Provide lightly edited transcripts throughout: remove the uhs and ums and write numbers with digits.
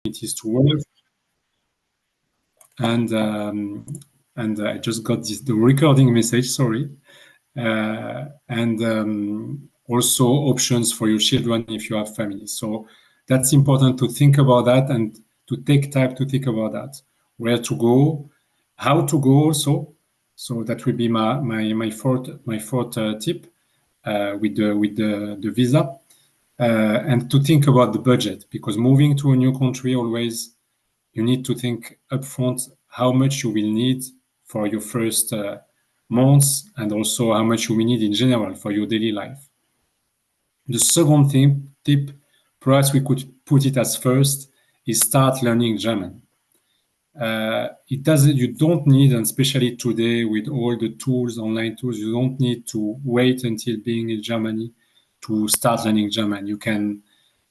opportunities to work. And I just got the recording message, sorry. Also options for your children if you have families. So that's important to think about that and to take time to think about that. Where to go, how to go also. So that will be my fourth tip with the visa. And to think about the budget, because moving to a new country always, you need to think upfront how much you will need for your first months, and also how much you will need in general for your daily life. The second tip, perhaps we could put it as first, is start learning German. You don't need, and especially today with all the tools, online tools, you don't need to wait until being in Germany to start learning German. You can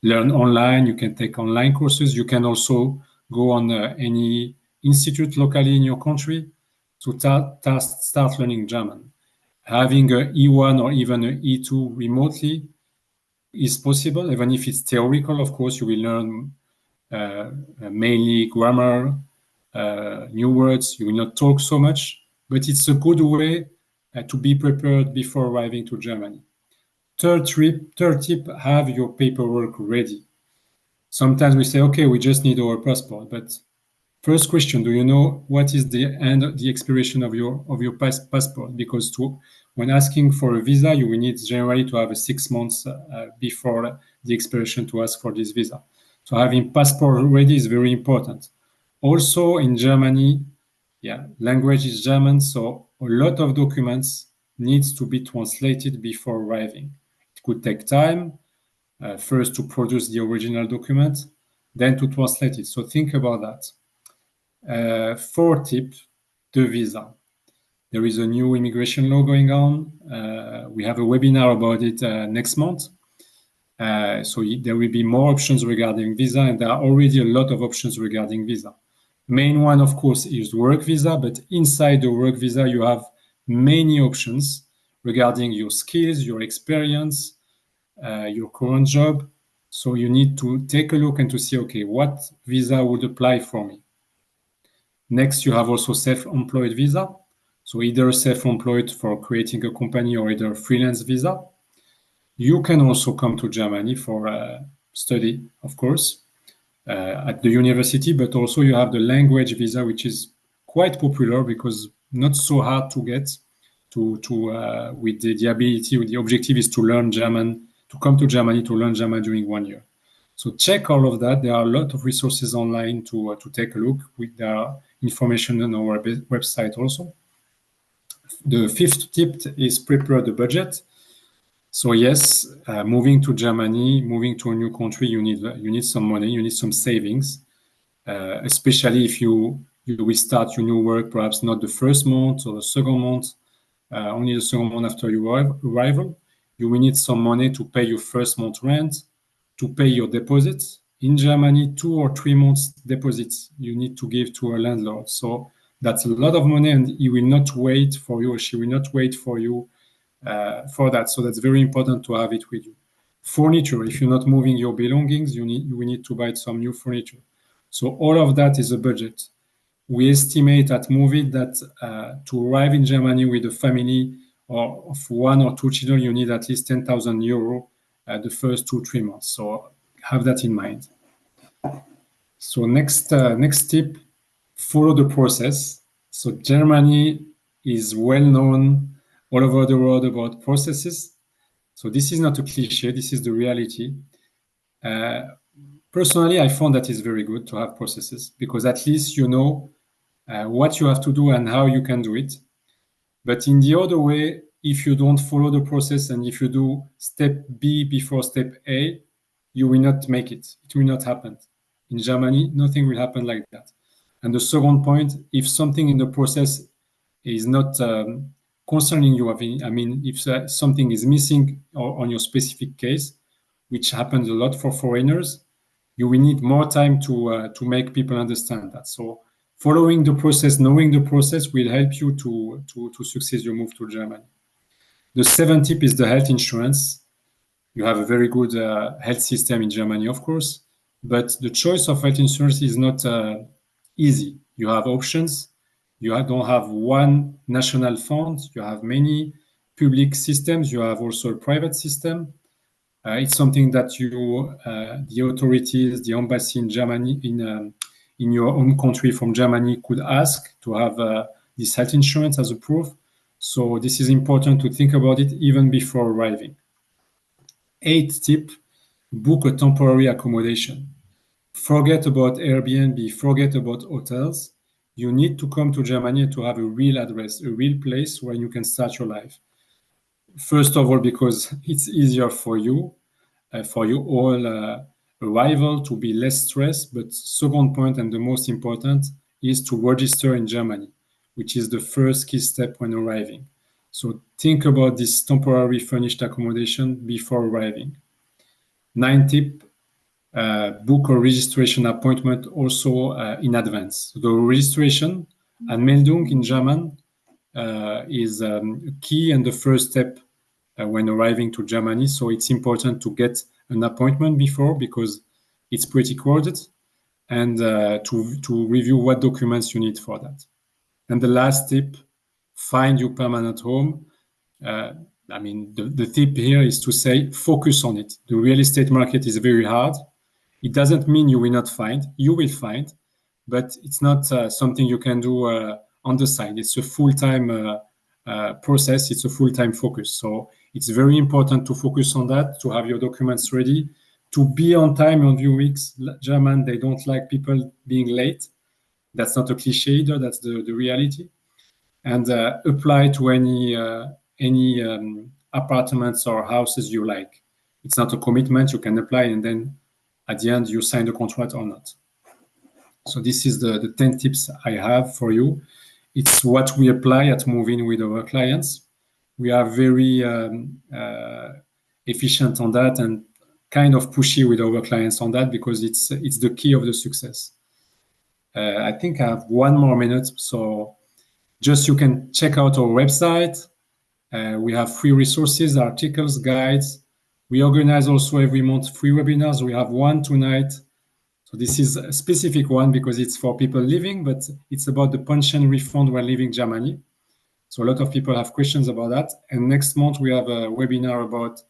learn online, you can take online courses, you can also go on any institute locally in your country to start learning German. Having an E1 or even an E2 remotely is possible, even if it's theoretical. Of course, you will learn mainly grammar, new words. You will not talk so much, but it's a good way to be prepared before arriving to Germany. Third tip, have your paperwork ready. Sometimes we say, okay, we just need our passport, but first question, do you know what is the expiration of your passport? Because when asking for a visa, you will need generally to have a 6 months before the expiration to ask for this visa. So having passport ready is very important. Also in Germany, language is German, so a lot of documents needs to be translated before arriving. It could take time, first to produce the original document, then to translate it. So think about that. Fourth tip, the visa. There is a new immigration law going on. We have a webinar about it next month. So there will be more options regarding visa, and there are already a lot of options regarding visa. Main one, of course, is work visa, but inside the work visa, you have many options regarding your skills, your experience, your current job. So you need to take a look and to see, okay, what visa would apply for me. Next, you have also self-employed visa. So either self-employed for creating a company or either freelance visa. You can also come to Germany for study, of course, at the university, but also you have the language visa, which is quite popular because not so hard to get with the ability, the objective is to learn German, to come to Germany to learn German during 1 year. So check all of that. There are a lot of resources online to take a look. There are information on our website also. The fifth tip is prepare the budget. So yes, moving to Germany, moving to a new country, you need some money, you need some savings, especially if you will start your new work, perhaps not the first month or the second month, only the second month after your arrival. You will need some money to pay your first month rent, to pay your deposits. In Germany, 2 or 3 months deposits you need to give to a landlord. So that's a lot of money, and he will not wait for you, or she will not wait for you for that. So that's very important to have it with you. Furniture, if you're not moving your belongings, you will need to buy some new furniture. So all of that is a budget. We estimate at Move-In that to arrive in Germany with a family of 1 or 2 children, you need at least 10,000 euro the first 2-3 months. So have that in mind. So next tip, follow the process. So Germany is well known all over the world about processes. So this is not a cliche, this is the reality. Personally, I found that it's very good to have processes because at least you know what you have to do and how you can do it. But in the other way, if you don't follow the process and if you do step B before step A, you will not make it. It will not happen. In Germany, nothing will happen like that. And the second point, if something in the process is not concerning you, I mean, if something is missing on your specific case, which happens a lot for foreigners, you will need more time to make people understand that. So following the process, knowing the process will help you to succeed your move to Germany. The seventh tip is the health insurance. You have a very good health system in Germany, of course. But the choice of health insurance is not easy. You have options. You don't have one national fund. You have many public systems. You have also a private system. It's something that you, the authorities, the embassy in Germany, in your home country from Germany, could ask to have this health insurance as a proof. So this is important to think about it even before arriving. 8th tip, book a temporary accommodation. Forget about Airbnb, forget about hotels. You need to come to Germany to have a real address, a real place where you can start your life. First of all, because it's easier for you all arrival to be less stressed. But second point, and the most important, is to register in Germany, which is the first key step when arriving. So think about this temporary furnished accommodation before arriving. 9th tip, book a registration appointment also in advance. The registration, Anmeldung in German, is key and the first step when arriving to Germany. So it's important to get an appointment before because it's pretty crowded, and to review what documents you need for that. And the last tip, find your permanent home. The tip here is to say, focus on it. The real estate market is very hard. It doesn't mean you will not find. You will find, but it's not something you can do on the side. It's a full-time process. It's a full-time focus. So it's very important to focus on that, to have your documents ready, to be on time on your weeks. German, they don't like people being late. That's not a cliche either. That's the reality. And apply to any apartments or houses you like. It's not a commitment. You can apply and then at the end you sign the contract or not. So this is the 10 tips I have for you. It's what we apply at Move-In with our clients. We are very efficient on that and kind of pushy with our clients on that because it's the key of the success. I think I have 1 more minute, so just you can check out our website. We have free resources, articles, guides. We organize also every month free webinars. We have one tonight. So this is a specific one because it's for people living, but it's about the pension refund when leaving Germany. So a lot of people have questions about that. And next month we have a webinar about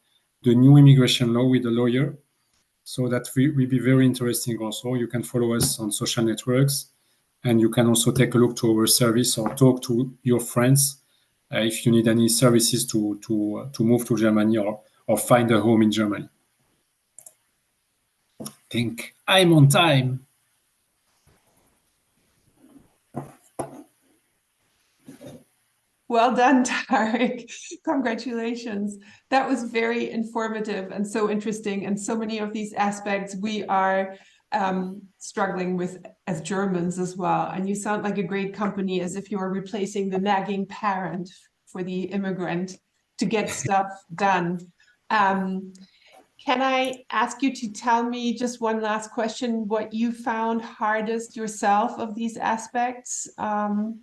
the new immigration law with a lawyer. So that will be very interesting also. You can follow us on social networks, and you can also take a look to our service or talk to your friends if you need any services to move to Germany or find a home in Germany. I think I'm on time. Well done, Tarik. Congratulations. That was very informative and so interesting. And so many of these aspects we are struggling with as Germans as well. And you sound like a great company, as if you are replacing the nagging parent for the immigrant to get stuff done. Can I ask you to tell me just one last question, what you found hardest yourself of these aspects? Honestly,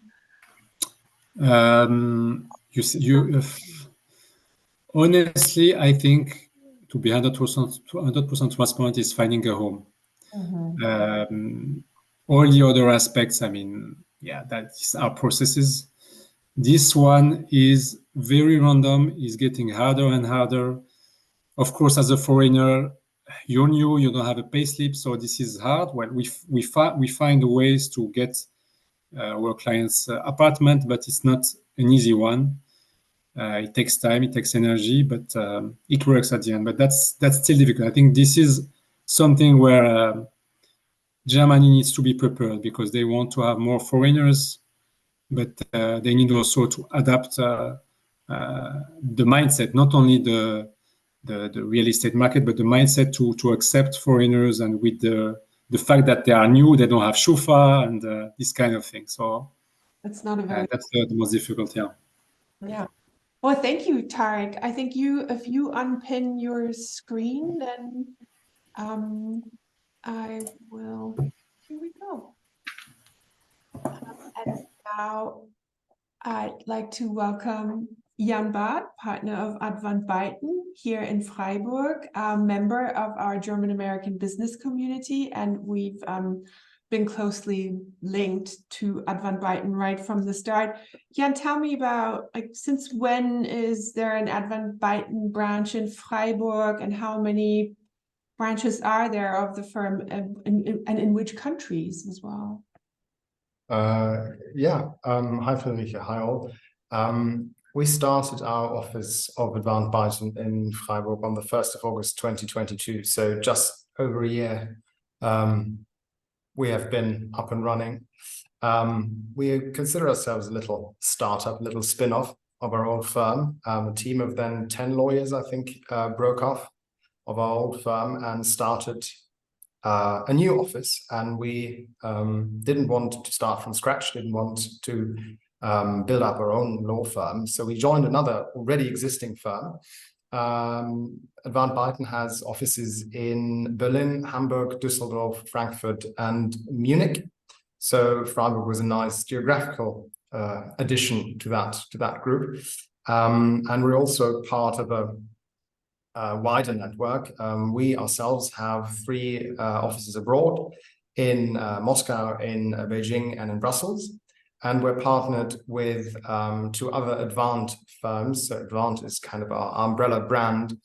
I think to be 100% transparent is finding a home. All the other aspects, that is our processes. This one is very random, is getting harder and harder. Of course, as a foreigner, you're new, you don't have a payslip, so this is hard. Well, we find ways to get our clients' apartment, but it's not an easy one. It takes time, it takes energy, but it works at the end. But that's still difficult. I think this is something where Germany needs to be prepared because they want to have more foreigners, but they need also to adapt the mindset, not only the real estate market, but the mindset to accept foreigners, and with the fact that they are new, they don't have shufa and this kind of thing. So that's not a very that's the most difficult. Yeah. Well, thank you, Tarik. I think if you unpin your screen, then I will. Here we go. And now I'd like to welcome Jan Barth, partner of Advant Beiten, here in Freiburg, a member of our German-American business community, and we've been closely linked to Advant Beiten right from the start. Jan, tell me about, like, since when is there an Advant Beiten branch in Freiburg, and how many branches are there of the firm, and in which countries as well? Hi Friederike, hi all. We started our office of Advant Beiten in Freiburg on the 1st of August 2022, so just over a year. We have been up and running. We consider ourselves a little startup, a little spin-off of our old firm. A team of then 10 lawyers, I think, broke off of our old firm and started a new office. And we didn't want to start from scratch, didn't want to build up our own law firm. So we joined another already existing firm. Advant Beiten has offices in Berlin, Hamburg, Düsseldorf, Frankfurt, and Munich. So Freiburg was a nice geographical addition to that group. And we're also part of a wider network. We ourselves have 3 offices abroad, in Moscow, in Beijing, and in Brussels. And we're partnered with 2 other Advant firms. So Advant is kind of our umbrella brand,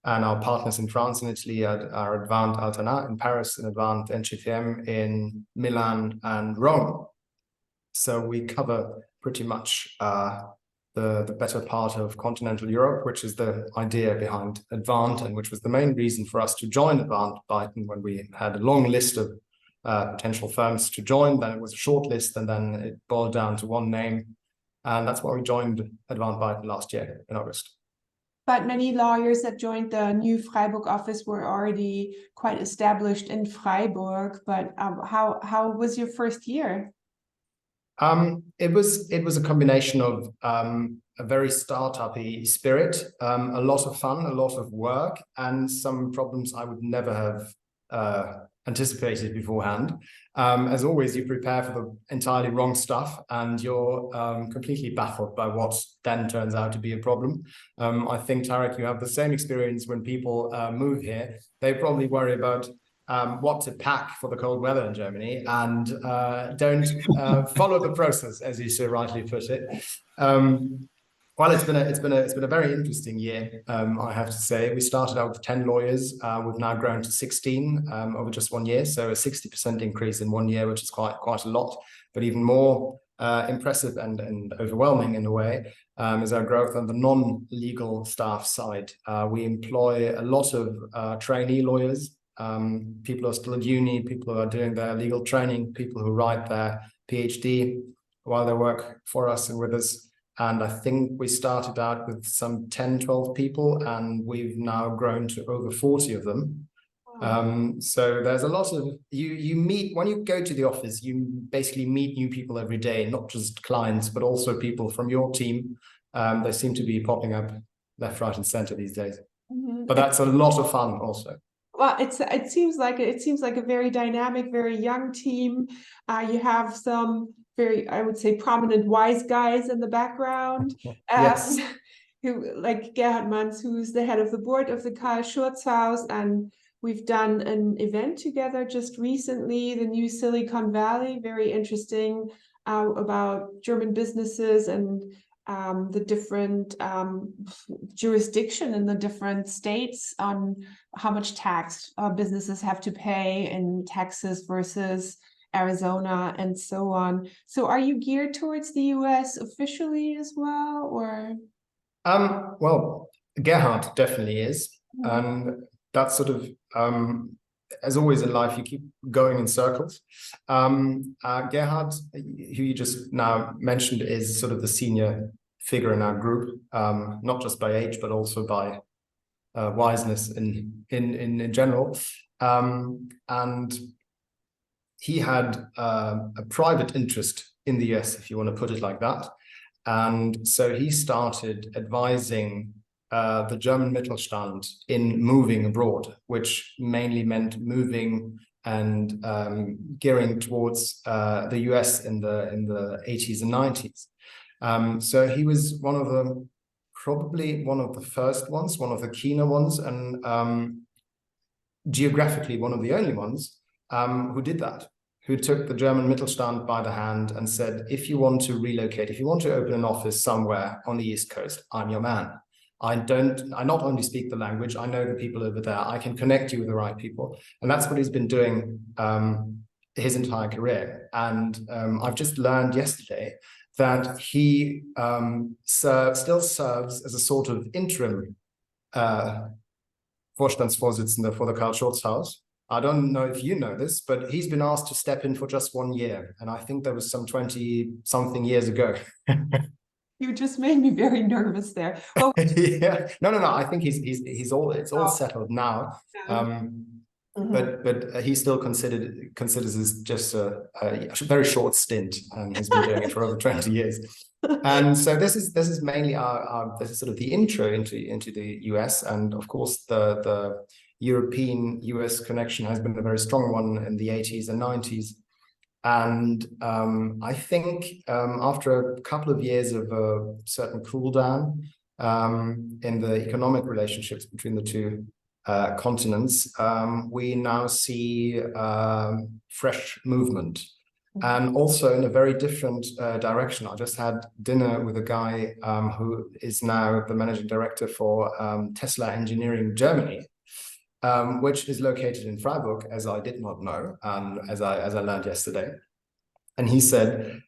and our partners in France and Italy are Advant Alternat in Paris and Advant NCTM in Milan and Rome. So we cover pretty much the better part of continental Europe, which is the idea behind Advant, and which was the main reason for us to join Advant Beiten when we had a long list of potential firms to join. Then it was a short list, and then it boiled down to one name, and that's why we joined Advant Beiten last year in August. But many lawyers that joined the new Freiburg office were already quite established in Freiburg. But how was your first year? It was a combination of a very startup-y spirit, a lot of fun, a lot of work, and some problems I would never have anticipated beforehand. As always, you prepare for the entirely wrong stuff, and you're completely baffled by what then turns out to be a problem. I think, Tarik, you have the same experience when people move here. They probably worry about what to pack for the cold weather in Germany, and don't follow the process, as you so rightly put it. Well, it's been a very interesting year, I have to say. We started out with 10 lawyers. We've now grown to 16 over just 1 year, so a 60% increase in 1 year, which is quite a lot. But even more impressive and overwhelming in a way is our growth on the non-legal staff side. We employ a lot of trainee lawyers, people who are still at uni, people who are doing their legal training, people who write their PhD while they work for us and with us. And I think we started out with some 10, 12 people, and we've now grown to over 40 of them. Wow. So there's a lot of, you meet, when you go to the office, you basically meet new people every day, not just clients, but also people from your team. They seem to be popping up left, right, and center these days. Mm-hmm. But that's a lot of fun also. Well, it seems like a very dynamic, very young team. You have some very, I would say, prominent wise guys in the background. Yes. Who, like Gerhard Manns, who's the head of the board of the Carl-Schurz-Haus, and we've done an event together just recently, the new Silicon Valley, very interesting, about German businesses and the different jurisdiction in the different states on how much tax businesses have to pay in Texas versus Arizona and so on. So are you geared towards the US officially as well, or? Well, Gerhard definitely is. That's sort of, as always in life, you keep going in circles. Gerhard, who you just now mentioned, is sort of the senior figure in our group, not just by age, but also by wiseness in general. And he had a private interest in the US, if you want to put it like that. And so he started advising the German Mittelstand in moving abroad, which mainly meant moving and gearing towards the US in the 80s and 90s. So he was one of the probably one of the first ones, one of the keener ones, and geographically one of the only ones who did that, who took the German Mittelstand by the hand and said, if you want to relocate, if you want to open an office somewhere on the East Coast, I'm your man. I not only speak the language, I know the people over there. I can connect you with the right people. And that's what he's been doing his entire career. And I've just learned yesterday that he still serves as a sort of interim Vorstandsvorsitzender for the Carl-Schurz-Haus. I don't know if you know this, but he's been asked to step in for just 1 year. And I think that was some 20-something years ago. You just made me very nervous there. Well, yeah, no. I think it's all settled now. But he still considers this just a very short stint, and has been doing it for over 20 years. And so this is mainly this is sort of the intro into the US, and of course the European US connection has been a very strong one in the 80s and 90s. And I think after a couple of years of a certain cool down in the economic relationships between the two continents, we now see fresh movement, and also in a very different direction. I just had dinner with a guy who is now the managing director for Tesla Engineering Germany, which is located in Freiburg, as I did not know, as I learned yesterday. And he said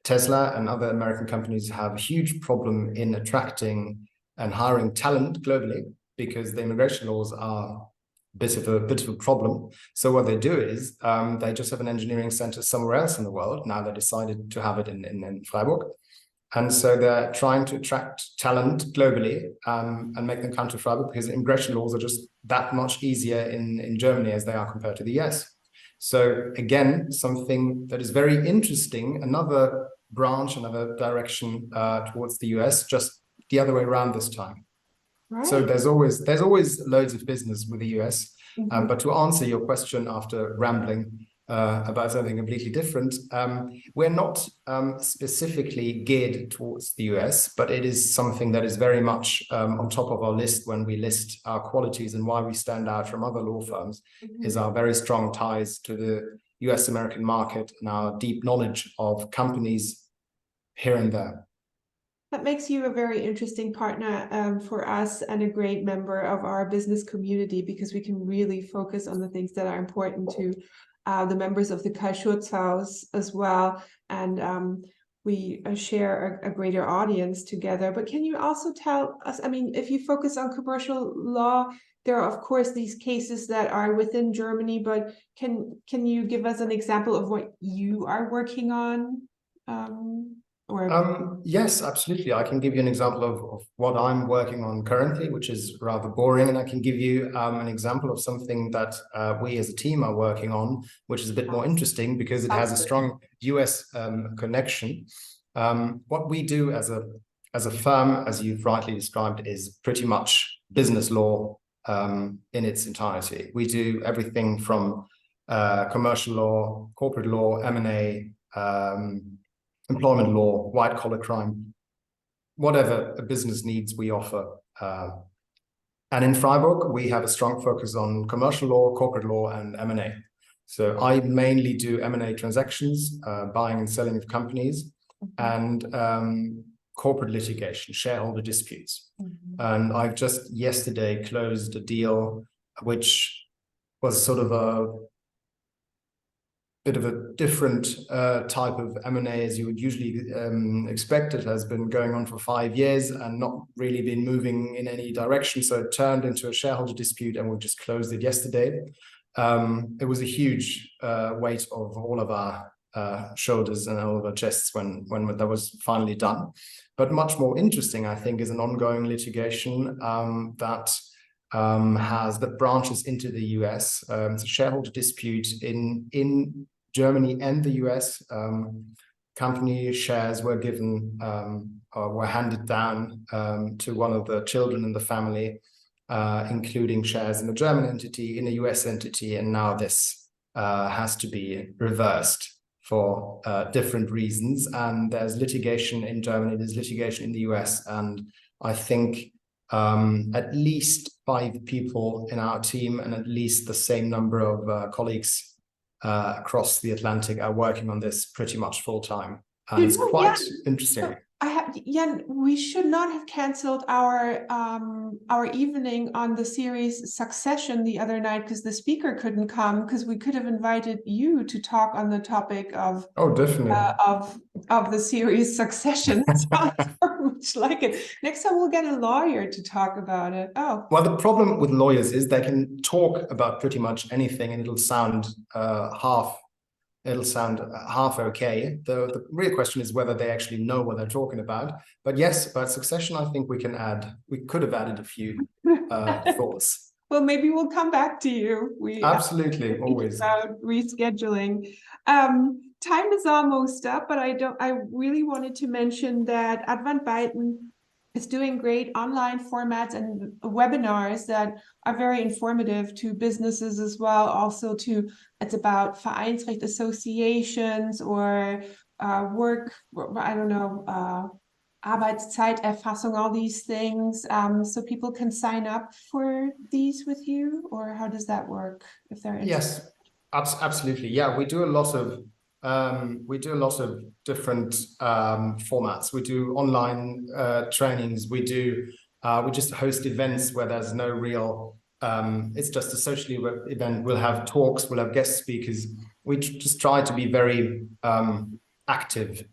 Tesla and other American companies have a huge problem in attracting and hiring talent globally, because the immigration laws are a bit of a problem. So what they do is they just have an engineering center somewhere else in the world. Now they decided to have it in Freiburg. And so they're trying to attract talent globally and make them come to Freiburg, because immigration laws are just that much easier in Germany as they are compared to the US. So again, something that is very interesting, another branch, another direction towards the US, just the other way around this time. Right. So there's always loads of business with the US. But to answer your question after rambling about something completely different, we're not specifically geared towards the US, but it is something that is very much on top of our list when we list our qualities and why we stand out from other law firms, is our very strong ties to the US American market and our deep knowledge of companies here and there. That makes you a very interesting partner for us, and a great member of our business community, because we can really focus on the things that are important to the members of the Carl-Schurz-Haus as well. And we share a greater audience together. But can you also tell us, I mean, if you focus on commercial law, there are, of course, these cases that are within Germany, but can you give us an example of what you are working on? Yes, absolutely. I can give you an example of what I'm working on currently, which is rather boring. And I can give you an example of something that we as a team are working on, which is a bit more interesting because it has a strong US connection. What we do as a firm, as you've rightly described, is pretty much business law in its entirety. We do everything from commercial law, corporate law, M&A, employment law, white-collar crime, whatever a business needs, we offer. And in Freiburg, we have a strong focus on commercial law, corporate law, and M&A. So I mainly do M&A transactions, buying and selling of companies, and corporate litigation, shareholder disputes. And I've just yesterday closed a deal which was sort of a bit of a different type of M&A as you would usually expect. It has been going on for 5 years and not really been moving in any direction. So it turned into a shareholder dispute, and we just closed it yesterday. It was a huge weight of all of our shoulders and all of our chests when that was finally done. But much more interesting, I think, is an ongoing litigation that branches into the US. It's a shareholder dispute in Germany and the US. Company shares were given or were handed down to one of the children in the family, including shares in a German entity, in a US entity, and now this has to be reversed for different reasons. And there's litigation in Germany, there's litigation in the US, and I think at least 5 people in our team and at least the same number of colleagues across the Atlantic are working on this pretty much full time. And it's quite interesting. Jan, we should not have canceled our evening on the series Succession the other night because the speaker couldn't come, because we could have invited you to talk on the topic of definitely of the series Succession. Sounds very much like it. Next time we'll get a lawyer to talk about it. Oh, well, the problem with lawyers is they can talk about pretty much anything and it'll sound half okay. The real question is whether they actually know what they're talking about. But yes, about Succession, I think we could have added a few thoughts. Well, maybe we'll come back to you. We absolutely always about rescheduling. Time is almost up, but I really wanted to mention that Advant Beiten is doing great online formats and webinars that are very informative to businesses as well. Also it's about Vereinsrecht associations or work, I don't know, Arbeitszeiterfassung, all these things. So people can sign up for these with you, or how does that work if they're interested? Yes, absolutely. Yeah, we do a lot of different formats. We do online trainings. We just host events where there's no real, it's just a social event. We'll have talks, we'll have guest speakers. We just try to be very active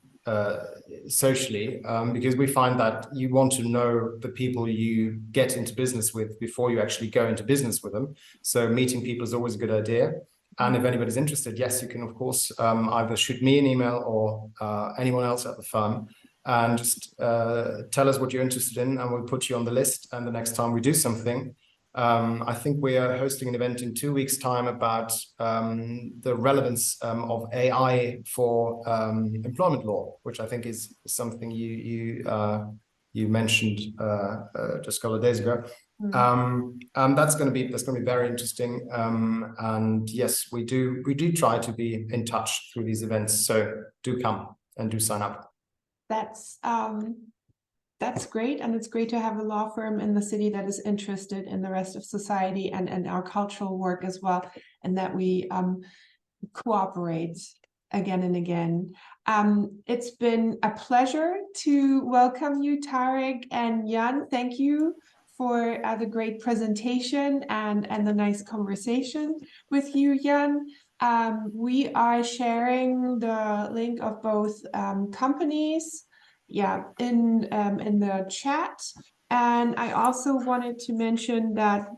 socially, because we find that you want to know the people you get into business with before you actually go into business with them. So meeting people is always a good idea. And if anybody's interested, yes, you can, of course, either shoot me an email or anyone else at the firm and just tell us what you're interested in, and we'll put you on the list. And the next time we do something, I think we are hosting an event in 2 weeks' time about the relevance of AI for employment law, which I think is something you mentioned just a couple of days ago. That's going to be very interesting. And yes, we do try to be in touch through these events. So do come and do sign up. That's great. And it's great to have a law firm in the city that is interested in the rest of society and our cultural work as well, and that we cooperate again and again. It's been a pleasure to welcome you, Tarik and Jan. Thank you for the great presentation and the nice conversation with you, Jan. We are sharing the link of both companies, in the chat. And I also wanted to mention that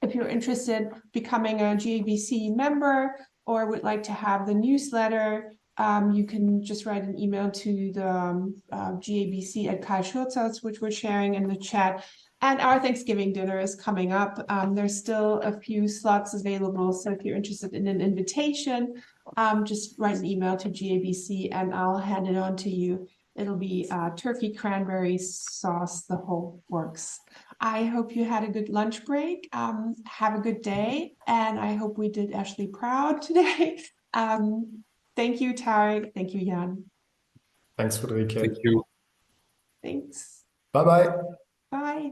if you're interested in becoming a GABC member or would like to have the newsletter, you can just write an email to the GABC at Carl-Schurz-Haus, which we're sharing in the chat. And our Thanksgiving dinner is coming up. There's still a few slots available. So if you're interested in an invitation, just write an email to GABC and I'll hand it on to you. It'll be turkey cranberry sauce, the whole works. I hope you had a good lunch break. Have a good day. And I hope we did Ashley proud today. Thank you, Tarik. Thank you, Jan. Thanks, Friederike. Thank you. Thanks. Bye-bye. Bye.